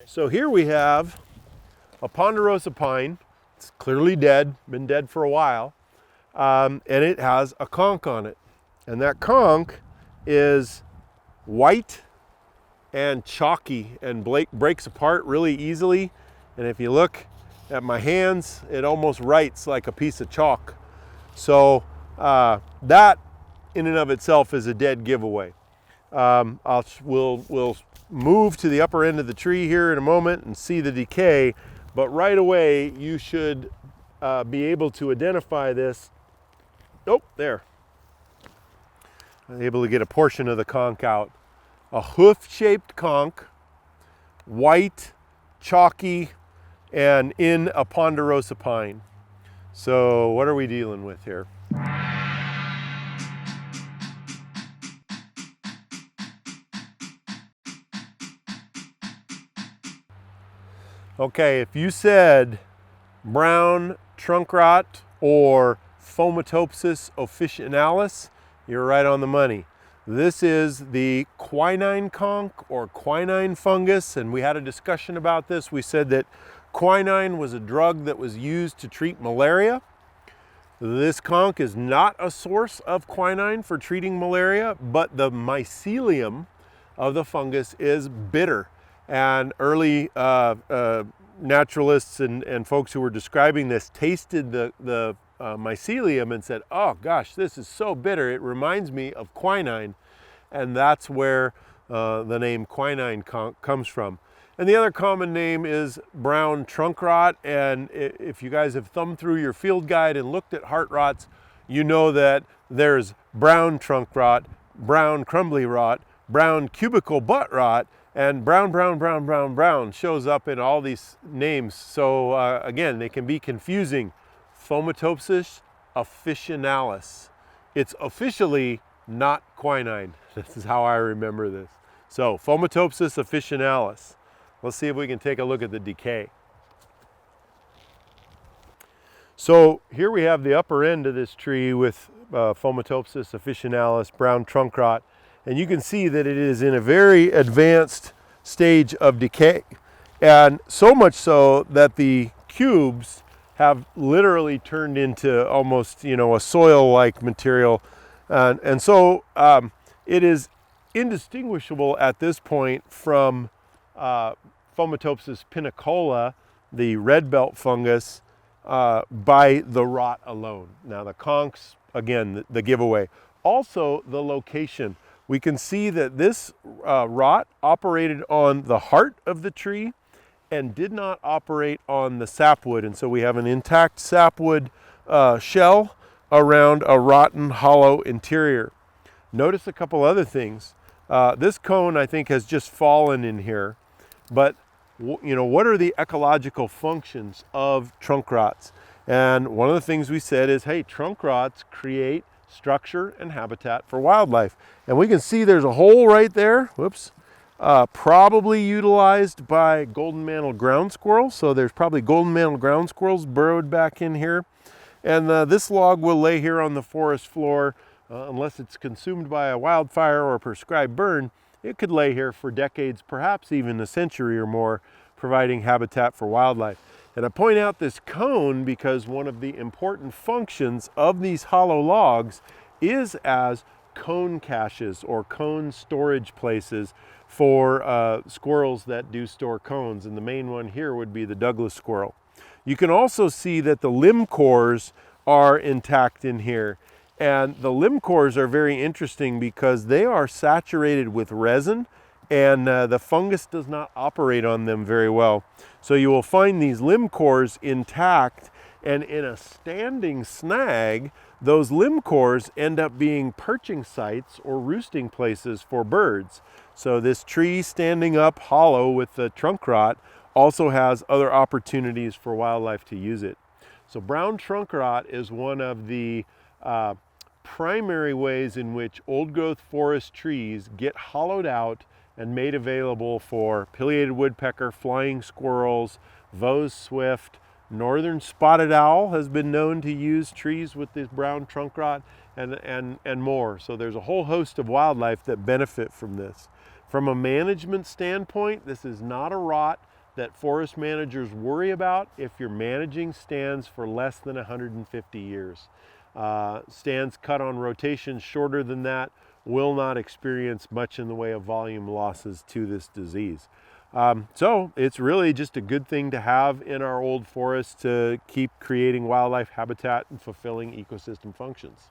So here we have a ponderosa pine. It's clearly dead, been dead for a while, and it has a conch on it. And that conch is white and chalky and breaks apart really easily. And if you look at my hands, it almost writes like a piece of chalk. So that in and of itself is a dead giveaway. We'll move to the upper end of the tree here in a moment and see the decay, but right away you should be able to identify this. Oh, there. I'm able to get a portion of the conch out. A hoof-shaped conch, white, chalky, and in a ponderosa pine. So what are we dealing with here? Okay, if you said brown trunk rot or Fomitopsis officinalis, you're right on the money. This is the quinine conch or quinine fungus, and we had a discussion about this. We said that quinine was a drug that was used to treat malaria. This conch is not a source of quinine for treating malaria, but the mycelium of the fungus is bitter. And early naturalists and folks who were describing this tasted the mycelium and said, oh gosh, this is so bitter, it reminds me of quinine. And that's where the name quinine comes from. And the other common name is brown trunk rot. And if you guys have thumbed through your field guide and looked at heart rots, you know that there's brown trunk rot, brown crumbly rot, brown cubicle butt rot, and brown shows up in all these names. So again, they can be confusing. Fomitopsis officinalis. It's officially not quinine. This is how I remember this. So Fomitopsis officinalis. Let's see if we can take a look at the decay. So here we have the upper end of this tree with Fomitopsis officinalis, brown trunk rot. And you can see that it is in a very advanced stage of decay. And so much so that the cubes have literally turned into almost, a soil-like material. And so it is indistinguishable at this point from Fomitopsis pinicola, the red belt fungus, by the rot alone. Now the conchs, again, the giveaway. Also the location. We can see that this rot operated on the heart of the tree and did not operate on the sapwood. And so we have an intact sapwood shell around a rotten, hollow interior. Notice a couple other things. This cone, I think, has just fallen in here. But, what are the ecological functions of trunk rots? And one of the things we said is, hey, trunk rots create structure and habitat for wildlife. And we can see there's a hole right there, whoops, probably utilized by golden mantle ground squirrels. So there's probably golden mantle ground squirrels burrowed back in here. And this log will lay here on the forest floor unless it's consumed by a wildfire or a prescribed burn. It could lay here for decades, perhaps even a century or more, providing habitat for wildlife. And I point out this cone because one of the important functions of these hollow logs is as cone caches or cone storage places for squirrels that do store cones. And the main one here would be the Douglas squirrel. You can also see that the limb cores are intact in here. And the limb cores are very interesting because they are saturated with resin, and the fungus does not operate on them very well. So you will find these limb cores intact, and in a standing snag, those limb cores end up being perching sites or roosting places for birds. So this tree standing up hollow with the trunk rot also has other opportunities for wildlife to use it. So brown trunk rot is one of the primary ways in which old growth forest trees get hollowed out and made available for pileated woodpecker, flying squirrels, Vos's swift, northern spotted owl has been known to use trees with this brown trunk rot, and more. So there's a whole host of wildlife that benefit from this. From a management standpoint, this is not a rot that forest managers worry about if you're managing stands for less than 150 years. Stands cut on rotation shorter than that will not experience much in the way of volume losses to this disease. So it's really just a good thing to have in our old forests to keep creating wildlife habitat and fulfilling ecosystem functions.